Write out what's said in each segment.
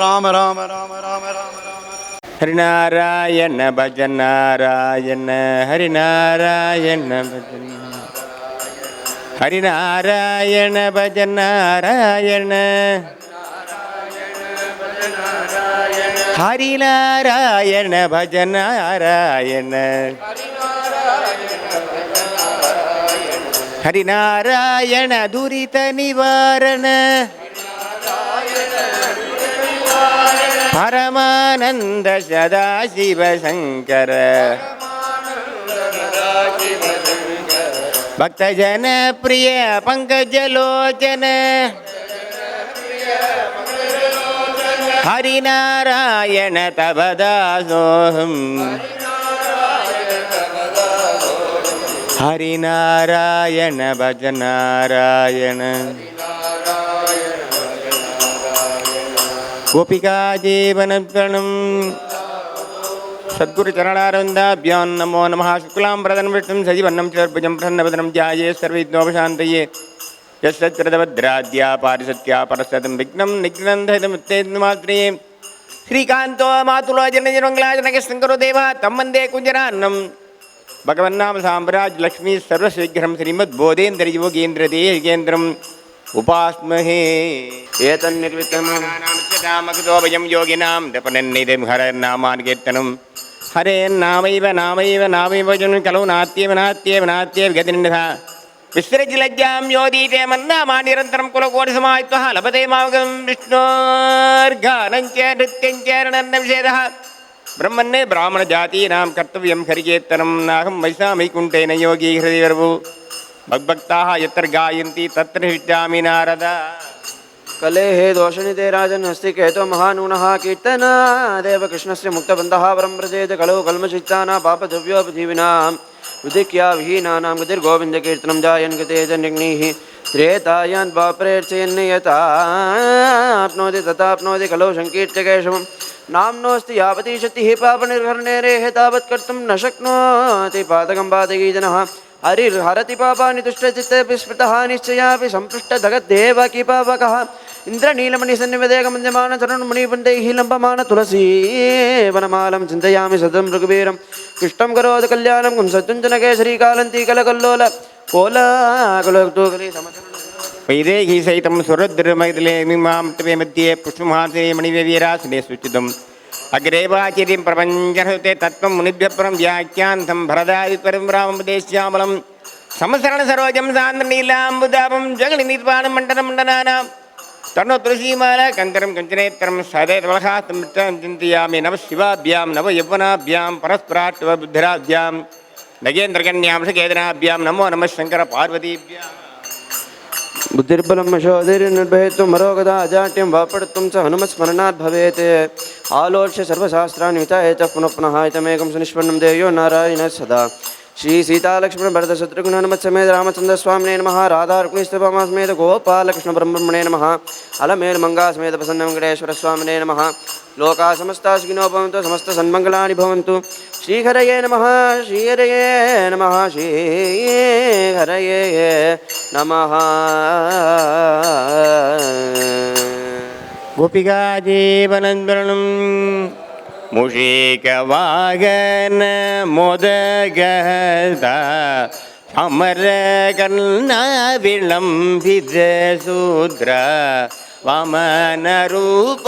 ராம ராம ராம ராம ராம ஹரிநாராயண பஜன் நாராயண ஹரிநாராயண பஜன் ஹரிநாராயண பஜன் நாராயண ஹரிநாராயண பஜன் நாராயண ஹரிநாராயண துரித நிவாரண பரமானந்த சதாசிவ சங்கர பக்தஜன பிரிய பங்கஜலோச்சன ஹரிநாராயண தவதாசோஹம் ஹரிநாராயண பஜநாராயண गोपिका जीवनप्रणं सद्गुरु चरणारविन्दाभ्यां नमो नमः। शुक्लां वरदं विष्णुं सजीवन्नं चतुर्भुजं प्रसन्नवदनं ध्याये सर्वविघ्नोपशान्तये यस्सच्चिरदभद्राद्या पारिसत्या परसदं विघ्नं निघ्नन्धयतमुत्तेन्मात्रे श्रीकान्तो मातुलो जनजनमङ्गलाजनकशङ्करो देवः तं वन्दे कुञ्जरान्नं भगवन्नाम साम्राज्य लक्ष्मी सर्वशीघ्रं श्रीमद्बोधेन्द्रयोगेन्द्रदेशिकेन्द्रम् उपास्महे एतन्निर्विक्रमनामकृतोभयं योगिनां दपनन्निधिं हरन्नामान्कीर्तनं हरेन्नामैव नामैव नामैव जनं कलौ नात्येव नात्येव नात्येव गतिर्निधा विसृज्यलज्जां योदीते मन्नामानिरन्तरं कुलकोटिसमायुक्तः लभते मावगं विष्णोर्गानञ्च नृत्यञ्च रणन्नविषेदः ब्रह्मण्ये ब्राह्मणजातीनां कर्तव्यं हरिकीर्तनं नाहं वैशामैकुण्ठेन योगी हृदिवर्भु भक्ताः यत्र गायन्ति तत्र हिष्यामि नारद कले हे दोषनिते राजन् हस्ति केतो महानूनः कीर्तना देव कृष्णस्य मुक्तबन्धः परं व्रजेत कलौ कल्मषित्तानां पापद्रव्योपजीविनां विधिक्या विहीनानां गतिर्गोविन्दकीर्तनं जायन् गते जन्यग्निः त्रेतायान् पाप्रेर्चयन् यथाप्नोति तथाप्नोति कलौ सङ्कीर्त्यकेशवं नाम्नोऽस्ति यावती शक्तिः पापनिर्हरणेरेः तावत् कर्तुं न शक्नोति पातकं पातकी जनः हरिर्हरति पापानि तुष्टचित्ते स्मृतः निश्चयापि सम्पृष्टधगद्देवकी पावकः इन्द्रनीलमणिसन्निवेदेकमन्यमानचरणमुनिपुण्डैः लम्बमान तुलसी वनमालं चिन्तयामि सतं रघुवीरं कृष्णं करोति कल्याणं कुंसत्युञ्जनकेसरी कलकल्लोल कोलाकुलटोकली वैदेही सहितं सुरद्रमैथिले मीमां तवे मध्ये पुष्पमासे मणिवीरासने सुचितम् अग्रे वाचिरिं प्रपञ्चहृते तत्त्वं मुनिभ्यः परं व्याख्यान्तं भरदादिपरं रामोपदेश्यामलं समसरणसरोजं सान्द्रनीलाम्बुदापं जगन्निर्वाणमण्डनं मण्डनानां तन्नो तुलसीमाला कन्तरं कञ्चनेत्रं सदैवलहास्तं चिन्तयामि नव शिवाभ्यां नव यौवनाभ्यां परस्पराट्टवबुद्धिराभ्यां नगेन्द्रकन्यां सकेतनाभ्यां नमो नमः शङ्कर पार्वतीभ्यां बुद्धिर्बलं यशोधैर्यनिर्भयत्वं मरोगदा अजाट्यं वापडत्वं च हनुमत्स्मरणात् भवेत् आलोच्य सर्वशास्त्राणि विताय च पुनः पुनः इदमेकं सुनिष्पन्नं देयो नारायणः सदा श्री सीतालक्ष्मणभरतशत्रुघ्नहनुमत्समेत रामचन्द्रस्वामिने नमः राधारुक्मिस्तुभमासमेत गोपालकृष्णब्रह्मणे नमः अलमेलमङ्गासमेत प्रसन्नवेङ्कटेश्वरस्वामिने नमः लोकाः समस्ताः सुखिनो भवन्तु समस्तसन्मङ्गलानि भवन्तु श्रीहरये नमः श्रीहरये नमः श्रीहरये नमः गोपिका जीवनन्दनं मूषिकवाहन मोदगदा अमरकर्णा विलम्बितशूद्र वामनरूप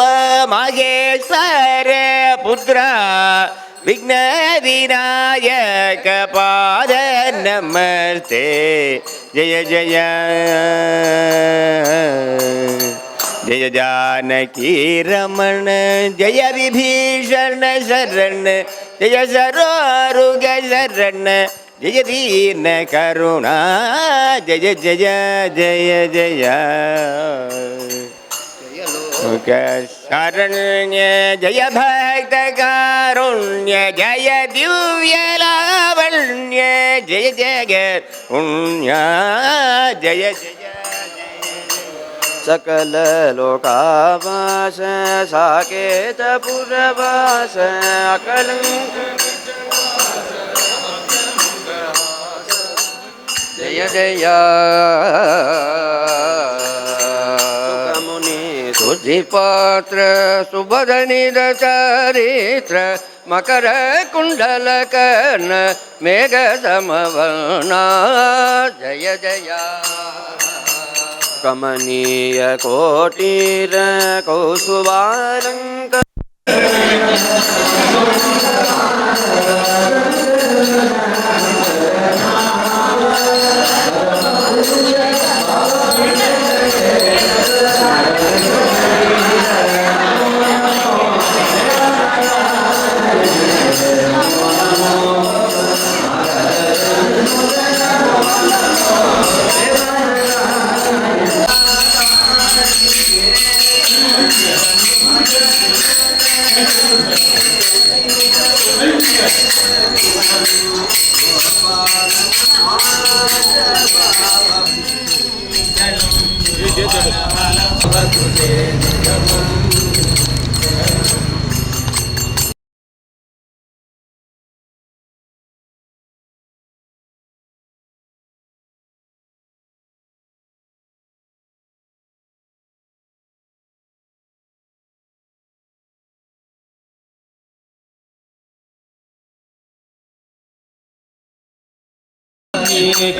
महेश्वर पुत्र विघ्नविनायक पाद नमस्ते जय जय जय जानकी रमण जय विभीषण शरण जय सरोरुग शरण जय दीन करुणा जय जय जय जय शरण्य जय भक्त कारुण्य जय दिव्य लावण्य जय जय पुण्य जय जय सकल लोकावास साकेत पुरवास अकलंक जय जय बुद्धिपात्र सुबधनिध चरित्र मकर कुंडल कर्ण मेघ समवना जय जय कमनीय कोटीर कौसुभालंक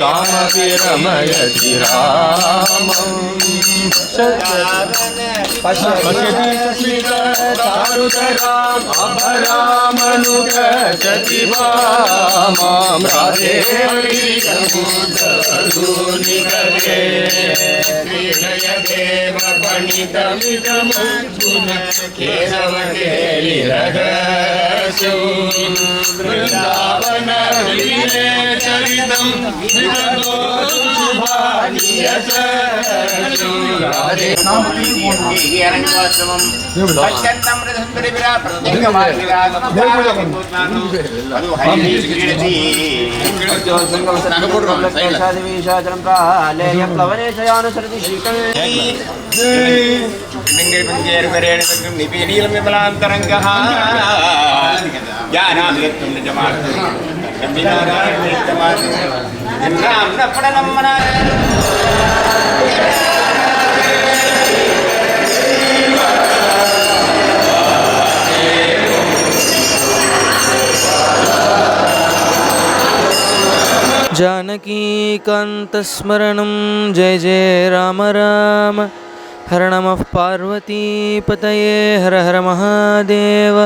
कामभिरमयति रामं पश्यति चारुतराम् अभरामनुगच्छति मां राधे निकरे श्रीलयदेव पणितमिदमर्जुन केशवकेलिरहस्यो वृन्दावन चरितं जानकीकान्तस्मरणं जय जय राम राम हर नमः पार्वतीपतये हर हर महादेव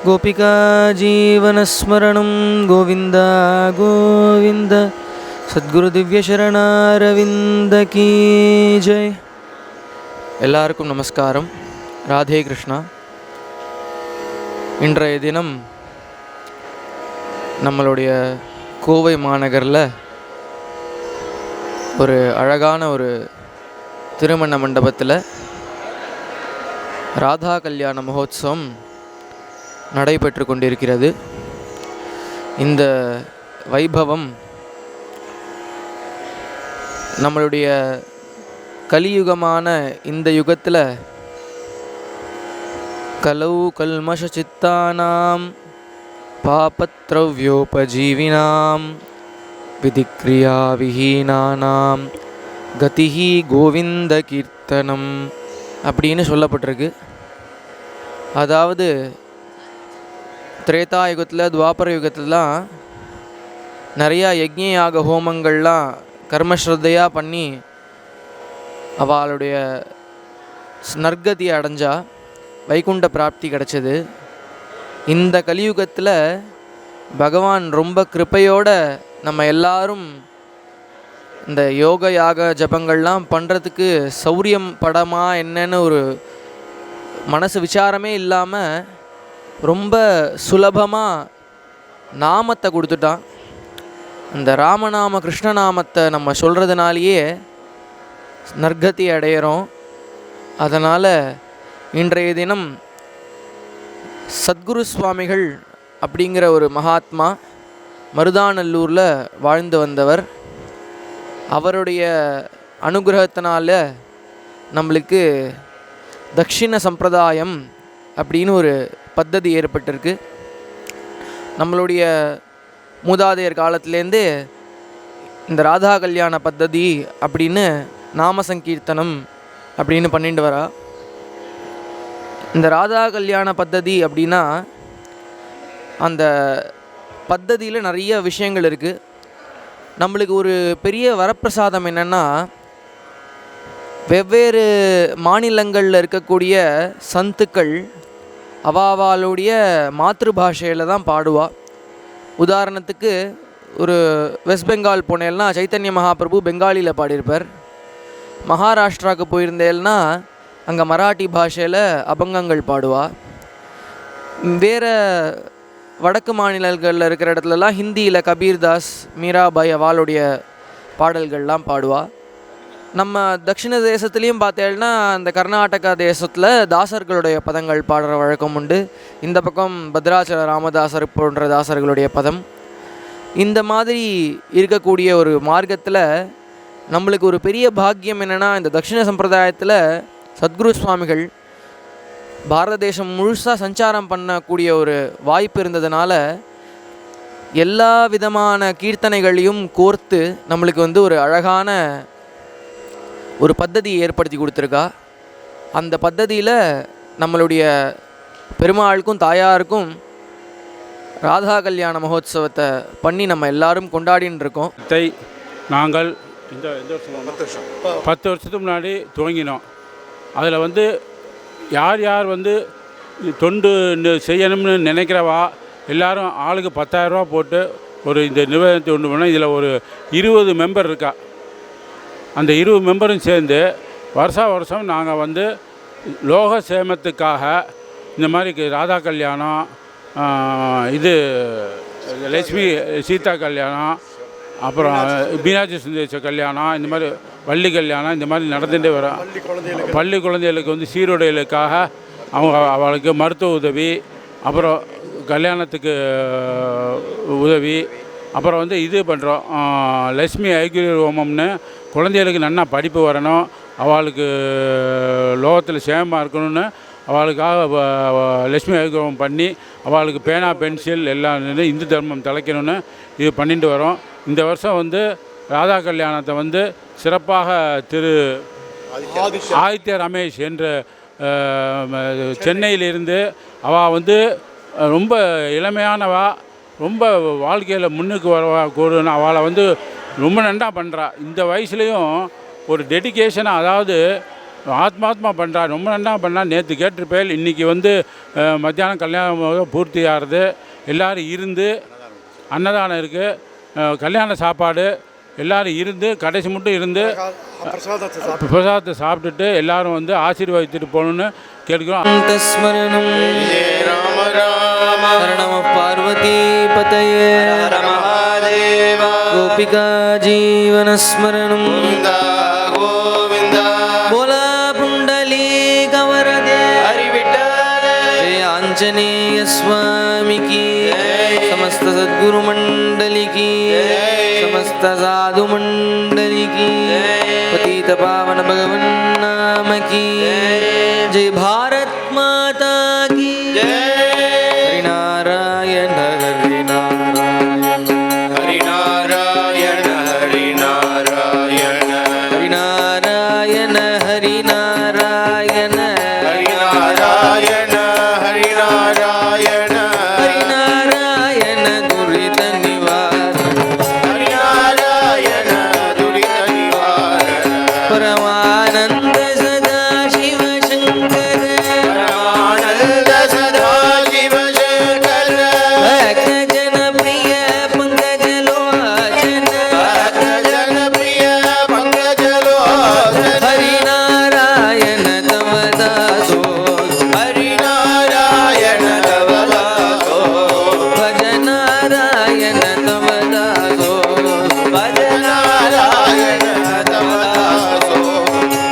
गोपिका जीवनस्मरणं गोविन्द गोविन्द सद्गुरु दिव्यशरणारविन्द की जय. எல்லாருக்கும் நமஸ்காரம். ராதே கிருஷ்ணா. இன்றைய தினம் நம்மளுடைய கோவை மாநகரில் ஒரு அழகான ஒரு திருமண மண்டபத்தில் ராதா கல்யாண மகோத்சவம் நடைபெற்று கொண்டிருக்கிறது. இந்த வைபவம் நம்மளுடைய கலியுகமான இந்த யுகத்தில் கலௌ கல்மஷ சித்தானாம் பாபத்ரவ்யோபஜீவினாம் விதிக்ரியா விஹீனானாம் கதிஹி கோவிந்த கீர்த்தனம் அப்படின்னு சொல்லப்பட்டிருக்கு. அதாவது திரேதா யுகத்தில் துவாபர யுகத்திலலாம் நிறையா யஜ்ஞ யாக ஹோமங்கள்லாம் கர்மஸ்ரத்தையாக பண்ணி அவளுடைய நற்கதி அடைஞ்சா வைகுண்ட பிராப்தி கிடச்சிது. இந்த கலியுகத்தில் பகவான் ரொம்ப கிருபையோடு நம்ம எல்லாரும் இந்த யோக யாக ஜபங்கள்லாம் பண்ணுறதுக்கு சௌரியம் படமா என்னன்னு ஒரு மனசு விசாரமே இல்லாமல் ரொம்ப சுலபமாக நாமத்தை கொடுத்துட்டான். இந்த ராமநாம கிருஷ்ணநாமத்தை நம்ம சொல்கிறதுனாலேயே நற்கதி அடையிறோம். அதனால் இன்றைய தினம் சத்குரு சுவாமிகள் அப்படிங்கிற ஒரு மகாத்மா மருதாநல்லூரில் வாழ்ந்து வந்தவர். அவருடைய அனுகிரகத்தினால நம்மளுக்கு தக்ஷிண சம்பிரதாயம் அப்படின்னு ஒரு பத்ததி ஏற்பட்டிருக்கு. நம்மளுடைய மூதாதையர் காலத்துலேருந்தே இந்த ராதா கல்யாண பத்ததி அப்படின்னு நாம சங்கீர்த்தனம் அப்படின்னு பண்ணிட்டு வரா. இந்த ராதா கல்யாண பத்ததி அப்படின்னா அந்த பத்ததியில் நிறைய விஷயங்கள் இருக்குது. நம்மளுக்கு ஒரு பெரிய வரப்பிரசாதம் என்னென்னா, வெவ்வேறு மாநிலங்களில் இருக்கக்கூடிய சந்துக்கள் அவாவாளுடைய மாதృபாஷையில் தான் பாடுவா. உதாரணத்துக்கு ஒரு வெஸ்ட் பெங்கால் போனேல்னா சைத்தன்ய மகாபிரபு பெங்காலியில் பாடியிருப்பார். மகாராஷ்டிராவுக்கு போயிருந்தேல்னா அங்கே மராட்டி பாஷையில் அபங்கங்கள் பாடுவா. வேறு வடக்கு மாநிலங்களில் இருக்கிற இடத்துலலாம் ஹிந்தியில் கபீர்தாஸ், மீராபாய் அவளுடைய பாடல்கள்லாம் பாடுவா. நம்ம தட்சிண தேசத்துலேயும் பார்த்தேன்னா அந்த கர்நாடகா தேசத்தில் தாசர்களுடைய பதங்கள் பாடுற வழக்கம் உண்டு. இந்த பக்கம் பத்ராச்சல ராமதாசர் போன்ற தாசர்களுடைய பதம். இந்த மாதிரி இருக்கக்கூடிய ஒரு மார்க்கத்தில் நம்மளுக்கு ஒரு பெரிய பாக்கியம் என்னென்னா, இந்த தட்சிண சம்பிரதாயத்தில் சத்குரு சுவாமிகள் பாரத தேசம் முழுசாக சஞ்சாரம் பண்ணக்கூடிய ஒரு வாய்ப்பு இருந்ததுனால எல்லா விதமான கீர்த்தனைகளையும் கோர்த்து நம்மளுக்கு ஒரு அழகான ஒரு பத்ததியை ஏற்படுத்தி கொடுத்துருக்கா. அந்த பத்ததியில் நம்மளுடைய பெருமாளுக்கும் தாயாருக்கும் ராதா கல்யாண மகோத்சவத்தை பண்ணி நம்ம எல்லாரும் கொண்டாடின்னு இருக்கோம். நாங்கள் இந்த 10 வருஷத்துக்கு முன்னாடி துவங்கினோம். அதில் யார் யார் தொண்டு செய்யணும்னு நினைக்கிறவா எல்லாரும் ஆளுக்கு 10,000 ரூபா போட்டு ஒரு இந்த நிறுவனத்தை உண்டு பண்ணோம். இதில் ஒரு 20 மெம்பர் இருக்கா. அந்த 20 மெம்பரும் சேர்ந்து வருஷம் நாங்கள் லோக சேமத்துக்காக இந்த மாதிரி ராதா கல்யாணம், இது லட்சுமி சீதா கல்யாணம், அப்புறம் மீனாட்சி சுந்தரேச கல்யாணம், இந்த மாதிரி வள்ளி கல்யாணம் இந்த மாதிரி நடந்துகிட்டே வரோம். பள்ளி குழந்தைகளுக்கு சீருடைகளுக்காக அவளுக்கு மருத்துவ உதவி, அப்புறம் கல்யாணத்துக்கு உதவி, அப்புறம் இது பண்ணுறோம். லட்சுமி ஐக்கிய ஹோமம்னு குழந்தைகளுக்கு நல்லா படிப்பு வரணும், அவளுக்கு லோகத்தில் சேமமாக இருக்கணும்னு அவளுக்காக லட்சுமி ஐக்கிய ஹோமம் பண்ணி அவளுக்கு பேனா பென்சில் எல்லாம் இந்து தர்மம் தலைக்கணும்னு இது பண்ணிட்டு வரோம். இந்த வருஷம் ராதா கல்யாணத்தை சிறப்பாக திரு ஆதித்ய ரமேஷ் என்ற சென்னையிலிருந்து அவள் ரொம்ப இளமையானவா, ரொம்ப வாழ்க்கையில் முன்னுக்கு வரவா கூடன்னு அவளை ரொம்ப நன்றா பண்ணுறா. இந்த வயசுலேயும் ஒரு டெடிக்கேஷனாக, அதாவது ஆத்மாத்மா பண்ணுறா, ரொம்ப நன்றா பண்ணா. நேற்று கேட்டிருப்பேன், இன்றைக்கி மத்தியானம் கல்யாணம் பூர்த்தி ஆகிறது. எல்லோரும் இருந்து அன்னதானம் இருக்குது, கல்யாண சாப்பாடு, எல்லோரும் இருந்து கடைசி மட்டும் இருந்து பிரசாதத்தை சாப்பிட்டுட்டு எல்லோரும் ஆசீர்வதித்துட்டு போகணுன்னு கேட்குறோம். பார்வதி பதயே கோபிகா ஜீவனஸ்மரணம் போலா புண்டலீ கவரதே ஆஞ்சநேய स्वामी की, समस्त सद्गुरु मंडली की, समस्त साधु मंडली की, पतित पावन भगवन नाम की जय, भारत माता की जय। हरि नारायण हरि नारायण हरि नारायण हरि नारायण हरि नारायण हरि नारायण हरि नारायण हरि नारायण हरि नारायण दुरित निवारण हरि नारायण दुरित निवारण परमानंद सदा शिव शंकर परमानंद सदा शिव शंकर भक्त जन प्रिय पंकज लोचन भक्त जन प्रिय पंकज लोचन हरि नारायण तव दासो हरि नारायण तव दासो भज नारायण तव दासो भज नारायण तव दासो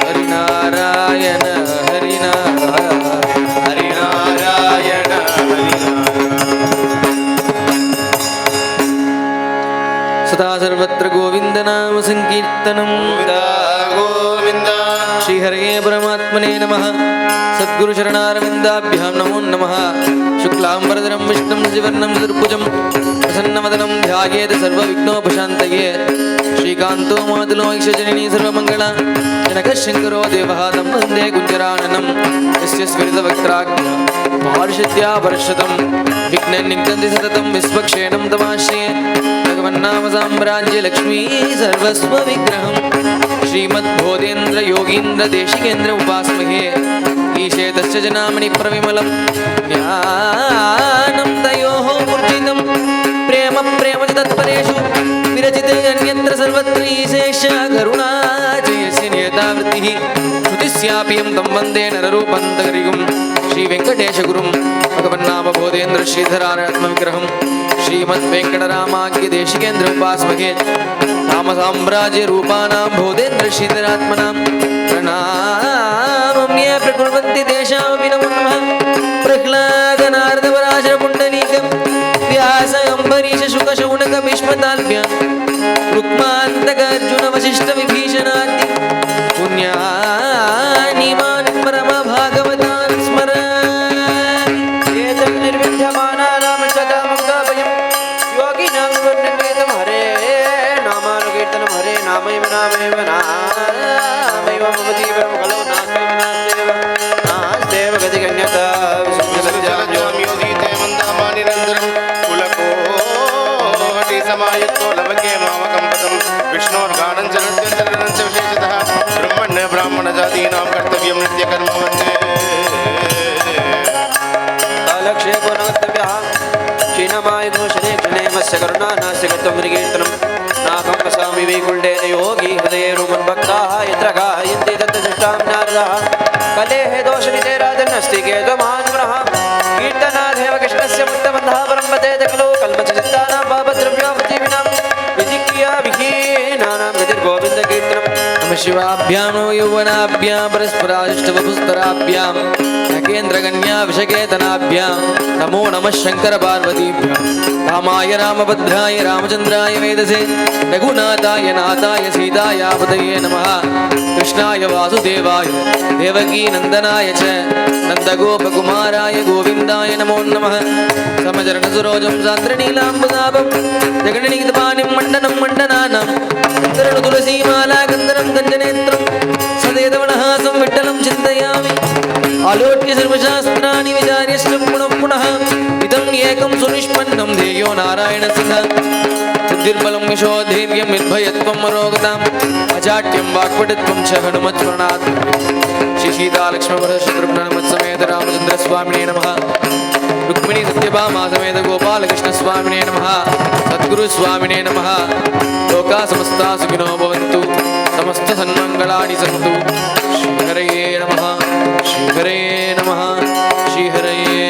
हरि नारायण हरि नारायण हरि नारायण हरि सदा सर्वत्र गोविंद नाम संकीर्तनम गोविंद। श्री हरे परमात्मने नमः। सद्गुरु शरणारविन्दाभ्यां नमो नमः। शुक्लांबरधरं विष्णुं शशिवर्णं चतुर्भुजं प्रसन्नवदनं ध्यायेत् सर्वविघ्नोपशान्तये। श्रीकान्तो मातुलो ऐशजननी सर्वमङ्गला जनकशङ्करो देवः तं वन्दे कुञ्जराननं यस्य स्फुरितवक्त्राज्ञ पार्षद्या वर्षतं विघ्नन्निघ्नन्ति सततं विश्वक्षेणं तमाश्रये भगवन्नाम साम्राज्य लक्ष्मी सर्वस्वविग्रहं श्रीमद्बोधेन्द्र योगीन्द्र देशिकेन्द्र उपास्महे ईशे तस्य जनामणि प्रविमलं ज्ञानं तयोः मूर्तितं प्रेम प्रेम च तत्परेषु विरचिते अन्यत्र सर्वत्र ईशेष करुणा जयस्य नियतावृत्तिः श्रुतिस्यापि तं वन्दे नररूपं तगरिगुं श्रीवेङ्कटेशगुरुं भगवन्नाम बोधेन्द्र श्रीधरात्मविग्रहं श्रीमद्वेङ्कटरामाख्यदेशिकेन्द्र उपास्महे रामसाम्राज्य रूपाणां बोधेन्द्र श्रीधरात्मनां प्रणामं ये प्रकुर्वन्ति तेषामपि नमो नमः प्रह्लादनारदपराशरपुण्डरीकं व्यास अम्बरीश शुकशौनक भीष्मताल्भ्यां रुक्मान्तकार्जुन वसिष्ठ विभीषणादि पुण्यानिमान् परमभागवतान् स्मरामि एतं निर्विद्यमानानां सदा मुक्ताभयं योगिनां वर्णन्वेदं हरे नामानुकीर्तनं हरे नामैव नामैव नामैव मम तीव्रं खलु नास्तेव गतिगण्यता योगीते मन्दामानिरन्तरं कुलकोटिसमायुक्तो लभके मामकम्पतं विष्णोर्गानं च नृत्यं च विशेषतः ब्रह्मण्य ब्राह्मणजातीनां कर्तव्यं नित्यकर्मवन्ते कालक्षेपो न कर्तव्यः क्षीणमायुधो शने क्षणे मत्स्य करुणा नास्य कर्तुं मृगीर्तनं नाहं वसामि वैकुण्ठे न योगी हृदये रुमन्भक्ताः यत्र गायन्ति तत्र दृष्टां नारदः कलेः दोषनिधे राजन्नस्ति केतुमान्मनः कीर्तनादेव कृष्णस्य मुक्तबन्धः परम्पते खलु कल्मषचित्तानां पापद्रव्योपजीविनां विधिक्रियाविहीनानां गतिर्गोविन्दकीर्तनं नमः शिवाभ्यां नो यौवनाभ्यां परस्पराष्टवपुस्तराभ्यां नगेन्द्रकन्या विषकेतनाभ्यां नमो नमः शङ्करपार्वतीभ्यां रामाय रामभद्राय रामचन्द्राय वेदसे रघुनाथाय नाथाय सीतायापतये नमः कृष्णाय वासुदेवाय देवकीनन्दनाय च नन्दगोपकुमाराय गोविन्दाय नमो नमः समचरणसरोजं सान्द्रनीलाम्बुदाभं जगन्नीतपाणिं मण्डनं मण्डनानां तुलसीमाला गन्धरं गञ्जनेत्रं सदेतवनहासं विठ्ठलं चिन्तयामि आलोक्य सर्वशास्त्राणि विचार्यश्च पुनः पुनः इदम् एकं सुनिष्पन्नं ध्येयो नारायणसिंह बुद्धिर्बलं यशोधैर्यं निर्भयत्वं मरोगताम् अजाड्यं वाक्पटुत्वं च हनुमत्स्मरणात् श्री सीतालक्ष्मणभरतशत्रुघ्नसमेत रामचन्द्रस्वामिने नमः रुक्मिणी सत्यभामा समेत गोपालकृष्णस्वामिने नमः सद्गुरुस्वामिने नमः लोका समस्ता सुखिनो भवन्तु समस्त सन्मङ्गलानि सन्तु श्रीहरये नमः श्रीहरये नमः श्रीहरये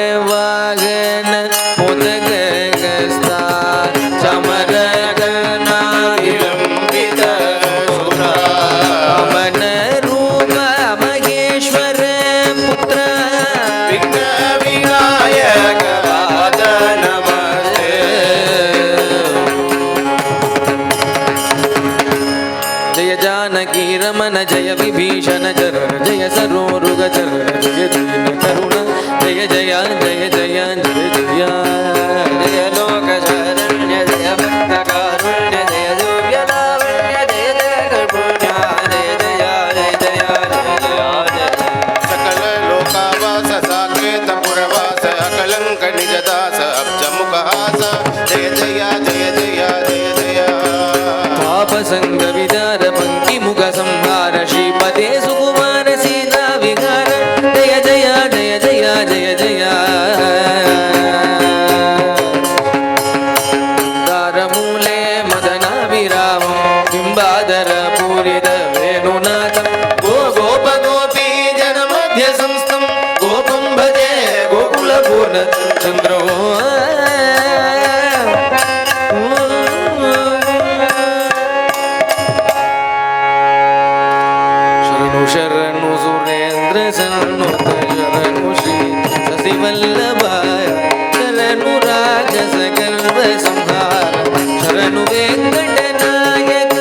मुशिकवागन मोदकगस्ता चमरगना विलम्बित सुरा अमन रूप महेश्वर पुत्र विघ्न विनायक पाद नमस्ते जय जानकी रमन जय विभीषण चरण जय सरोरुग चरण जय दीन करुण जय जय जय जय जय जय जय लोक शरण्य जय भक्त कारुण्य जय दिव्य लावण्य जय जय कर्पुण्य जय जय जय जय जय सकल लोकावास साकेत पुरवास अकलंक निजदास अब्जमुखहास जय जय जय जय जय जय पाप संग विदार पंक्ति मुख संहार श्रीपदे सुकुमार सीता विहार जय जय जय जय जय जय दारमूले मदनाभिरामं बिम्बादर पूरित वेणुनाथं गो गोप गोपी जन मध्य संस्थं गोपं भजे गोकुलपूर्ण चन्द्रो शरणु सुरेन्द्र शरणु शरणु श्री शशिवल्लभाय शरणु राजस गर्भ संहार शरणु वेंकटनायक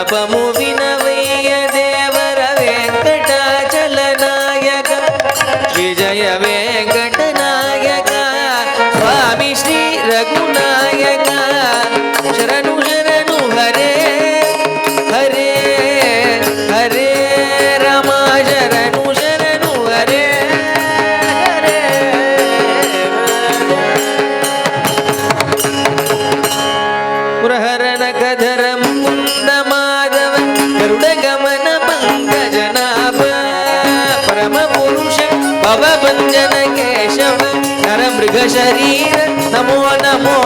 విన్నపము వినవయ్య దేవర వెంకటాచల నాయక విజయ వెంకట నాయక స్వామి శ్రీ రఘునాయక శరణు శరణు హరే హరే హరే రమ శరణు శరణు హరే హరే పురహరణ కధరం ముంద మాధవ గరుడ గమన పంకజనాభ పరమ పురుష భవభంజన కేశవ నర మృగ శరీర నమో నమో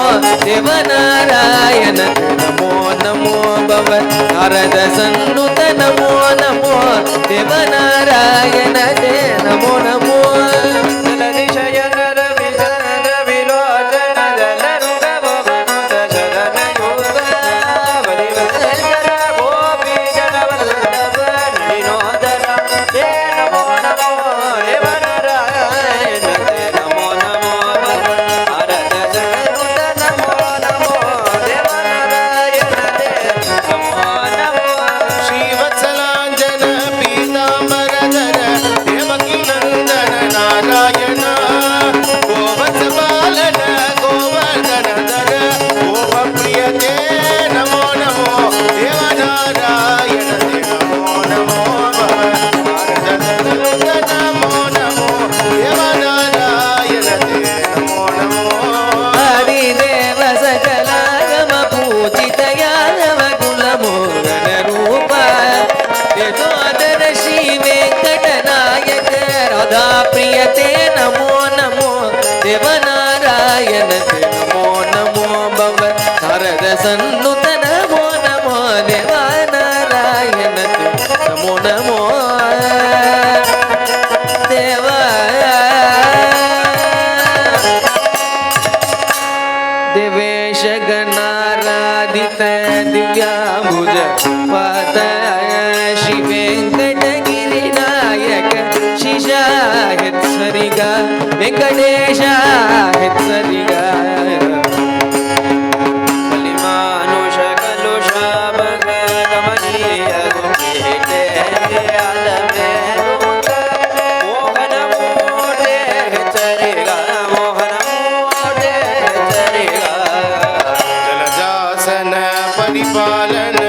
దేవనారాయణ నమో నమో భవ నారద సన్నుత నమో నమో దేవనారాయణ దే నమో నమో శ్రీవత్సలాంజన పీతాంబరధర దేవకీ నందన నారాయణ గోవత్సపాలన గోవర్ధనధర గోపప్రియతే నమో నమో దేవనారాయణ తే నమో నమో నమో నమో దేవనారాయణ తే నమో నమో ఆదిదేవ సకలాగమ పూజిత యాదవ కులమోహన రూప యశోధర శ్రీ వెంకట నాయక రాధా ప్రియతే నమో నమో దేవనారాయణ తే నమో నమో భవ నారద సన్నుత నమో నమో దేవనారాయణ తే నమో నమో దేవా दिवेश गणाराधित दिव्याबुज पाद श्री वेंकटगिरि नायक शिशाहित सरिगा वेंकटेशाहित सरिगा बलिमानुष कलुषा भग गमनीय गुहेटे आलमे मोहन मोटे चरिगा मोहन मोटे चरिगा जलजासन परिपालन